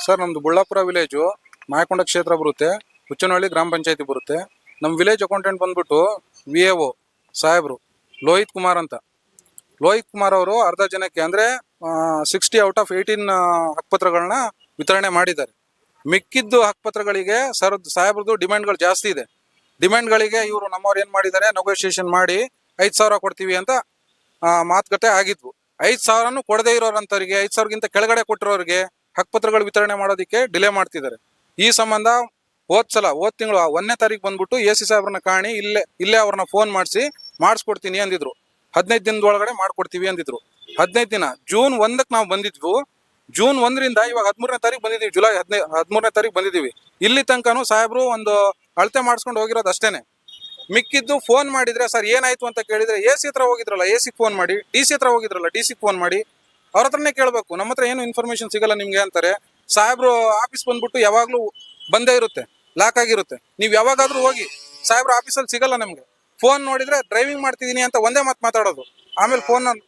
Sir ನಮ್ದು Bullapura village Mayakonda ಕ್ಷೇತ್ರ ಬರುತ್ತೆ. ಹುಚ್ಚನಹಳ್ಳಿ ಗ್ರಾಮ ಪಂಚಾಯತಿ ಬರುತ್ತೆ. ನಮ್ಮ ವಿಲೇಜ್ ಅಕೌಂಟೆಂಟ್ ಬಂದ್ಬಿಟ್ಟು VAO ಸಾಹೇಬ್ರು ಲೋಹಿತ್ ಕುಮಾರ್ ಅಂತ. ಲೋಹಿತ್ ಕುಮಾರ್ ಅವರು ಅರ್ಧ ಜನಕ್ಕೆ ಅಂದರೆ 60 ಔಟ್ ಆಫ್ 18 ಹಕ್ಕುಪತ್ರಗಳನ್ನ ವಿತರಣೆ ಮಾಡಿದ್ದಾರೆ. ಮಿಕ್ಕಿದ್ದು ಹಕ್ಕುಪತ್ರಗಳಿಗೆ ಸಾಹೇಬ್ರದ್ದು ಡಿಮ್ಯಾಂಡ್ಗಳು ಜಾಸ್ತಿ ಇದೆ. ಡಿಮ್ಯಾಂಡ್ಗಳಿಗೆ ಇವರು ನಮ್ಮವ್ರು ಏನು ಮಾಡಿದ್ದಾರೆ, ನೆಗೋಷಿಯೇಷನ್ ಮಾಡಿ 5,000 ಕೊಡ್ತೀವಿ ಅಂತ ಮಾತುಕತೆ ಆಗಿದ್ವು. 5,000 ಕೊಡದೇ ಇರೋರಂಥವ್ರಿಗೆ, 5,000ಗಿಂತ ಕೆಳಗಡೆ ಕೊಟ್ಟಿರೋರಿಗೆ ಹಕ್ಕುಪತ್ರಗಳು ವಿತರಣೆ ಮಾಡೋದಕ್ಕೆ ಡಿಲೇ ಮಾಡ್ತಿದ್ದಾರೆ. ಈ ಸಂಬಂಧ ಹೋದ ತಿಂಗಳು 1ನೇ ತಾರೀಕು ಬಂದ್ಬಿಟ್ಟು AC ಸಾಹೇಬ್ರನ್ನ ಕಾಣಿ ಇಲ್ಲೇ ಅವ್ರನ್ನ ಫೋನ್ ಮಾಡಿಸ್ಕೊಡ್ತೀನಿ ಅಂದಿದ್ರು. 15 ದಿನದೊಳಗಡೆ ಮಾಡ್ಕೊಡ್ತೀವಿ ಅಂದಿದ್ರು. 15 ದಿನ ಜೂನ್ 1ಕ್ಕೆ ನಾವು ಬಂದಿದ್ವು. ಜೂನ್ 1ರಿಂದ ಇವಾಗ 13ನೇ ತಾರೀಕು ಬಂದಿದ್ದೀವಿ. ಜುಲೈ 13ನೇ ತಾರೀಕು ಬಂದಿದ್ದೀವಿ. ಇಲ್ಲಿ ತನಕನೂ ಸಾಹೇಬ್ರು ಒಂದು ಅಳತೆ ಮಾಡಿಸ್ಕೊಂಡು ಹೋಗಿರೋದು ಅಷ್ಟೇನೆ. ಮಿಕ್ಕಿದ್ದು ಫೋನ್ ಮಾಡಿದ್ರೆ ಸರ್ ಏನಾಯ್ತು ಅಂತ ಕೇಳಿದ್ರೆ AC ಹತ್ರ ಹೋಗಿದ್ರಲ್ಲ AC ಫೋನ್ ಮಾಡಿ, DC ಹತ್ರ ಹೋಗಿದ್ರಲ್ಲ DC ಫೋನ್ ಮಾಡಿ, ಅವ್ರ ಹತ್ರನೇ ಕೇಳಬೇಕು. ನಮ್ಮ ಹತ್ರ ಏನು ಇನ್ಫಾರ್ಮೇಶನ್ ಸಿಗಲ್ಲ ನಿಮ್ಗೆ ಅಂತಾರೆ. ಸಾಹೇಬ್ರು ಆಫೀಸ್ ಬಂದ್ಬಿಟ್ಟು ಯಾವಾಗ್ಲೂ ಬಂದೇ ಇರುತ್ತೆ, ಲಾಕ್ ಆಗಿರುತ್ತೆ. ನೀವು ಯಾವಾಗಾದ್ರೂ ಹೋಗಿ ಸಾಹೇಬ್ರು ಆಫೀಸಲ್ಲಿ ಸಿಗಲ್ಲ ನಮ್ಗೆ. ಫೋನ್ ನೋಡಿದ್ರೆ ಡ್ರೈವಿಂಗ್ ಮಾಡ್ತಿದೀನಿ ಅಂತ ಒಂದೇ ಮಾತಾಡೋದು. ಆಮೇಲೆ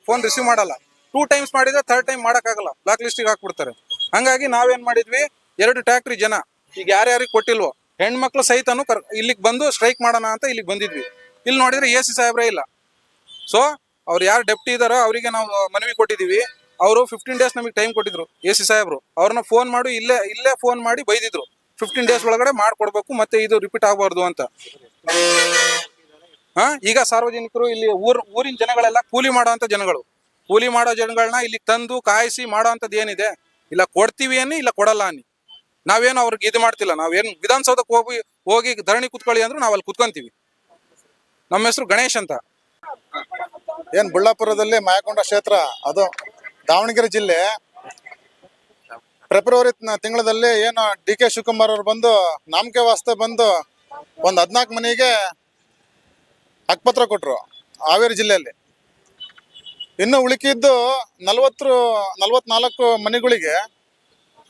ಫೋನ್ ರಿಸೀವ್ ಮಾಡಲ್ಲ. 2 ಟೈಮ್ಸ್ ಮಾಡಿದ್ರೆ 3rd ಟೈಮ್ ಮಾಡೋಕ್ಕಾಗಲ್ಲ, ಬ್ಲಾಕ್ ಲಿಸ್ಟಿಗೆ ಹಾಕ್ಬಿಡ್ತಾರೆ. ಹಂಗಾಗಿ ನಾವೇನ್ ಮಾಡಿದ್ವಿ, 2 ಟ್ಯಾಕ್ಟ್ರಿ ಜನ ಈಗ ಯಾರ್ಯಾರಿಗೆ ಕೊಟ್ಟಿಲ್ವೋ ಹೆಣ್ಮಕ್ಳು ಸಹಿತನು ಇಲ್ಲಿಗೆ ಬಂದು ಸ್ಟ್ರೈಕ್ ಮಾಡೋಣ ಅಂತ ಇಲ್ಲಿಗೆ ಬಂದಿದ್ವಿ. ಇಲ್ಲಿ ನೋಡಿದ್ರೆ AC ಸಾಹೇಬ್ರೇ ಇಲ್ಲ. ಸೊ ಅವ್ರು ಯಾರು ಡೆಪ್ಟಿ ಇದಾರೋ ಅವರಿಗೆ ನಾವು ಮನವಿ ಕೊಟ್ಟಿದ್ದೀವಿ. ಅವರು 15 ಡೇಸ್ ನಮಗೆ ಟೈಮ್ ಕೊಟ್ಟಿದ್ರು AC ಸಾಹೇಬ್ರು. ಅವ್ರನ್ನ ಫೋನ್ ಮಾಡಿ ಇಲ್ಲೇ ಫೋನ್ ಮಾಡಿ ಬೈದಿದ್ರು, 15 ಡೇಸ್ ಒಳಗಡೆ ಮಾಡ್ಕೊಡ್ಬೇಕು, ಮತ್ತೆ ಇದು ರಿಪೀಟ್ ಆಗಬಾರ್ದು ಅಂತ. ಈಗ ಸಾರ್ವಜನಿಕರು ಇಲ್ಲಿ ಊರಿನ ಜನಗಳೆಲ್ಲ ಕೂಲಿ ಮಾಡೋ ಜನಗಳನ್ನ ಇಲ್ಲಿ ತಂದು ಕಾಯಿಸಿ ಮಾಡೋ ಅಂಥದ್ದು ಏನಿದೆ, ಇಲ್ಲ ಕೊಡ್ತೀವಿ ಅನ್ನಿ ಇಲ್ಲ ಕೊಡಲ್ಲ ಅನ್ನಿ. ನಾವೇನು ಅವ್ರಿಗೆ ಇದು ಮಾಡ್ತಿಲ್ಲ. ನಾವೇನು ವಿಧಾನಸೌಧಕ್ಕೆ ಹೋಗಿ ಧರಣಿ ಕುತ್ಕೊಳ್ಳಿ ಅಂದ್ರೂ ನಾವು ಅಲ್ಲಿ ಕುತ್ಕೊಂತೀವಿ. ನಮ್ಮ ಹೆಸರು ಗಣೇಶ್ ಅಂತ. ಏನ್ ಬುಳ್ಳಾಪುರದಲ್ಲಿ ಮಾಯಕೊಂಡ ಕ್ಷೇತ್ರ, ಅದು ದಾವಣಗೆರೆ ಜಿಲ್ಲೆ. ಫೆಬ್ರವರಿ ತಿಂಗಳಲ್ಲಿ ಏನು DK ಶಿವಕುಮಾರ್ ಅವರು ಬಂದು ನಾಮಕೆ ವಾಸ್ತೆ ಬಂದು ಒಂದು 14 ಮನೆಗೆ ಹಕ್ಕುಪತ್ರ ಕೊಟ್ರು ಹಾವೇರಿ ಜಿಲ್ಲೆಯಲ್ಲಿ. ಇನ್ನು ಉಳಿಕಿದ್ದು 44 ಮನೆಗಳಿಗೆ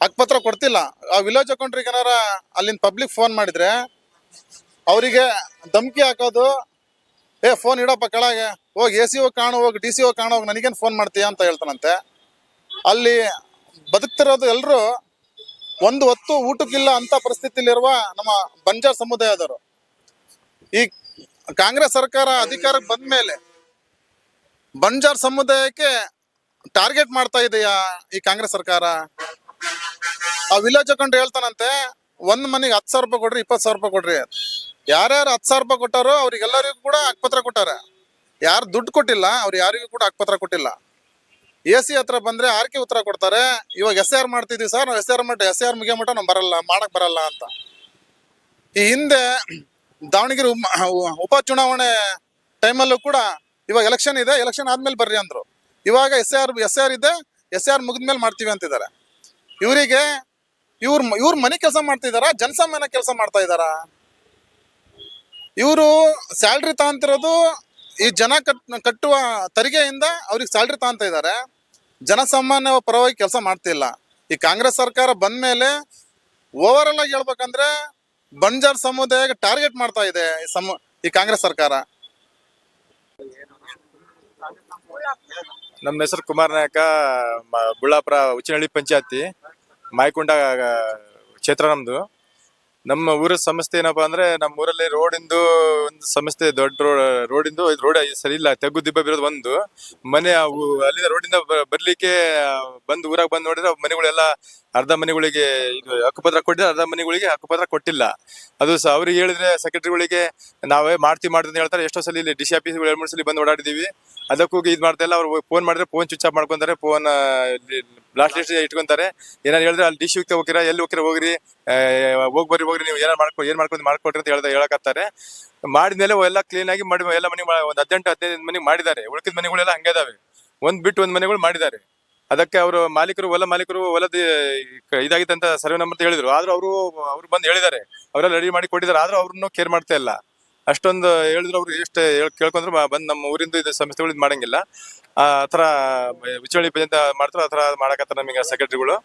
ಹಕ್ಕುಪತ್ರ ಕೊಡ್ತಿಲ್ಲ. ಆ ವಿಲೇಜ್ ಅಕೌಂಟ್ರಿಗೆ ಏನಾರ ಅಲ್ಲಿನ ಪಬ್ಲಿಕ್ ಫೋನ್ ಮಾಡಿದ್ರೆ ಅವರಿಗೆ ಧಮಕಿ ಹಾಕೋದು, ಫೋನ್ ಇಡಪ್ಪ ಕೆಳಗೆ, ಹೋಗಿ AC ಹೋಗಿ ಕಾಣು, ಹೋಗಿ DC ಹೋಗಿ ಕಾಣು, ಹೋಗಿ ನನಗೇನು ಫೋನ್ ಮಾಡ್ತೀಯ ಅಂತ ಹೇಳ್ತಾನಂತೆ. ಅಲ್ಲಿ ಬದುಕ್ತಿರೋದು ಎಲ್ಲರೂ ಒಂದು ಹೊತ್ತು ಊಟಕ್ಕಿಲ್ಲ ಅಂತ ಪರಿಸ್ಥಿತಿಲಿರುವ ನಮ್ಮ ಬಂಜಾರ್ ಸಮುದಾಯದವರು. ಈ ಕಾಂಗ್ರೆಸ್ ಸರ್ಕಾರ ಅಧಿಕಾರಕ್ಕೆ ಬಂದ ಮೇಲೆ ಬಂಜಾರ್ ಸಮುದಾಯಕ್ಕೆ ಟಾರ್ಗೆಟ್ ಮಾಡ್ತಾ ಇದೆಯಾ ಈ ಕಾಂಗ್ರೆಸ್ ಸರ್ಕಾರ? ಆ ವಿಲೇಜ್ ಅಕೌಂಟ್ ಹೇಳ್ತಾನಂತೆ, ಒಂದ್ ಮನೆಗೆ 10,000 ರೂಪಾಯಿ ಕೊಡ್ರಿ, 20,000 ರೂಪಾಯಿ ಕೊಡ್ರಿ. ಯಾರ್ಯಾರು 10,000 ರೂಪಾಯಿ ಕೊಟ್ಟಾರೋ ಅವ್ರಿಗೆಲ್ಲರಿಗೂ ಕೂಡ ಹಕ್ಕುಪತ್ರ ಕೊಟ್ಟಾರೆ. ಯಾರು ದುಡ್ಡು ಕೊಟ್ಟಿಲ್ಲ ಅವ್ರು ಯಾರಿಗೂ ಕೂಡ ಹಕ್ಕುಪತ್ರ ಕೊಟ್ಟಿಲ್ಲ. AC ಹತ್ರ ಬಂದ್ರೆ ಆರ್ಕೆ ಉತ್ತರ ಕೊಡ್ತಾರೆ, ಇವಾಗ SIR ಮಾಡ್ತಿದ್ವಿ ಸರ್, ನಾವು SIR ಮುಗಿಯಮಟ್ಟ ನಾವು ಮಾಡಕ್ ಬರಲ್ಲ ಅಂತ. ಈ ಹಿಂದೆ ದಾವಣಗೆರೆ ಉಪಚುನಾವಣೆ ಟೈಮಲ್ಲೂ ಕೂಡ ಇವಾಗ ಎಲೆಕ್ಷನ್ ಇದೆ, ಎಲೆಕ್ಷನ್ ಆದ್ಮೇಲೆ ಬರ್ರಿ ಅಂದ್ರು. ಇವಾಗ SIR ಇದೆ, SIR ಮುಗಿದ್ಮೇಲೆ ಮಾಡ್ತೀವಿ ಅಂತಿದ್ದಾರೆ. ಇವರಿಗೆ ಇವ್ರ ಮನೆ ಕೆಲಸ ಮಾಡ್ತಿದಾರ, ಜನಸಾಮಾನ್ಯ ಕೆಲಸ ಮಾಡ್ತಾ ಇದಾರ? ಇವರು ಸ್ಯಾಲ್ರಿ ತಗೊಂತಿರೋದು ಈ ಜನ ಕಟ್ಟುವ ತೆರಿಗೆಯಿಂದ ಅವ್ರಿಗೆ ಸ್ಯಾಲ್ರಿ ತಗೊಂತ ಇದ್ದಾರೆ. ಜನಸಾಮಾನ್ಯ ಪರವಾಗಿ ಕೆಲಸ ಮಾಡ್ತಿಲ್ಲ. ಈ ಕಾಂಗ್ರೆಸ್ ಸರ್ಕಾರ ಬಂದ ಮೇಲೆ ಓವರ್ ಆಲ್ ಆಗಿ ಹೇಳ್ಬೇಕಂದ್ರೆ ಬಂಜಾರ್ ಸಮುದಾಯಕ್ಕೆ ಟಾರ್ಗೆಟ್ ಮಾಡ್ತಾ ಇದೆ ಈ ಕಾಂಗ್ರೆಸ್ ಸರ್ಕಾರ. ನಮ್ಮ ಹೆಸರು ಕುಮಾರ್ ನಾಯಕ, ಬುಳ್ಳಾಪುರ ಹುಚ್ಚನಹಳ್ಳಿ ಪಂಚಾಯತಿ ಮಾಯಕೊಂಡ ಕ್ಷೇತ್ರ ನಮ್ದು. ನಮ್ಮ ಊರ ಸಮಸ್ಯೆ ಏನಪ್ಪಾ ಅಂದ್ರೆ, ನಮ್ಮ ಊರಲ್ಲಿ ರೋಡಿಂದು ಒಂದು ಸಮಸ್ಯೆ, ದೊಡ್ಡ ರೋಡ್ ಸರಿ ಇಲ್ಲ, ತೆಗ್ಗು ದಿಬ್ಬ ಬಿರೋದು ಒಂದು ಮನೆ. ಅಲ್ಲಿಂದ ರೋಡಿಂದ ಬರ್ಲಿಕ್ಕೆ ಬಂದು ಊರಾಗ ಬಂದು ನೋಡಿದ್ರೆ ಮನೆಗಳೆಲ್ಲ ಅರ್ಧ ಮನೆಗಳಿಗೆ ಇದು ಹಕ್ಕುಪತ್ರ ಕೊಟ್ಟಿದ್ರೆ, ಅರ್ಧ ಮನೆಗಳಿಗೆ ಹಕ್ಕುಪತ್ರ ಕೊಟ್ಟಿಲ್ಲ. ಅದು ಅವ್ರಿಗೆ ಹೇಳಿದ್ರೆ ಸೆಕ್ರೆಟರಿಗಳಿಗೆ ನಾವೇ ಮಾಡ್ತೀವಿ ಅಂತ ಹೇಳ್ತಾರೆ. ಎಷ್ಟೋ ಸಲ ಇಲ್ಲಿ DC ಆಫೀಸ್ 2-3 ಸಲ ಬಂದು ಓಡಾಡಿದೀವಿ. ಅದಕ್ಕೂ ಇದು ಮಾಡ್ತಾ ಇಲ್ಲ. ಅವ್ರು ಫೋನ್ ಮಾಡಿದ್ರೆ ಫೋನ್ ಸ್ವಿಚ್ ಆಫ್ ಮಾಡ್ಕೊಂತಾರೆ, ಫೋನ್ ಬ್ಲಾಸ್ಟ್ ಲಿಸ್ಟ್ ಇಟ್ಕೊಂತಾರೆ. ಏನಾರು ಹೇಳಿದ್ರೆ ಅಲ್ಲಿ DC ಹೋಗ್ತೀರಾ, ಎಲ್ಲಿ ಹೋಗ್ರಿ, ಹೋಗ್ರಿ, ನೀವು ಏನ್ ಮಾಡ್ಕೊಟ್ರಿ ಅಂತ ಹೇಳಕತ್ತಾರೆ. ಮಾಡಿದ್ಮೇಲೆ ಎಲ್ಲ ಕ್ಲೀನ್ ಆಗಿ ಮಾಡಿ ಎಲ್ಲ ಮನೆ ಒಂದು 18-15 ಮನೆಗೆ ಮಾಡಿದ್ದಾರೆ. ಉಳಿದ ಮನೆಗಳೆಲ್ಲ ಹಂಗೆ ಇದಾವೆ, ಒಂದ್ ಮನೆಗಳು ಮಾಡಿದ್ದಾರೆ. ಅದಕ್ಕೆ ಅವರು ಹೊಲ ಮಾಲೀಕರು ಹೊಲದ ಇದಾಗಿತ್ತು ಅಂತ ಸರ್ವೆ ನಂಬರ್ ಹೇಳಿದ್ರು. ಆದ್ರೂ ಅವ್ರು ಬಂದು ಹೇಳಿದ್ದಾರೆ, ಅವರೆಲ್ಲ ರೆಡಿ ಮಾಡಿ ಕೊಟ್ಟಿದ್ದಾರೆ. ಆದ್ರೂ ಅವ್ರನ್ನು ಕೇರ್ ಮಾಡ್ತಾ ಇಲ್ಲ. ಅಷ್ಟೊಂದು ಹೇಳಿದ್ರು ಅವ್ರು ಎಷ್ಟು ಕೇಳ್ಕೊಂಡ್ರು ಬಂದು ನಮ್ಮ ಊರಿಂದ ಇದು ಸಮಸ್ಯೆಗಳು ಇದು ಮಾಡಂಗಿಲ್ಲ. ಆ ಥರ ಹುಚ್ಚನಹಳ್ಳಿ ಪಂಚಾಯತ್ ಮಾಡ್ತಾರೆ, ಆ ಥರ ಮಾಡಕತ್ತಾರೆ ನಮಗೆ ಸೆಕ್ರೆಟರಿಗಳು.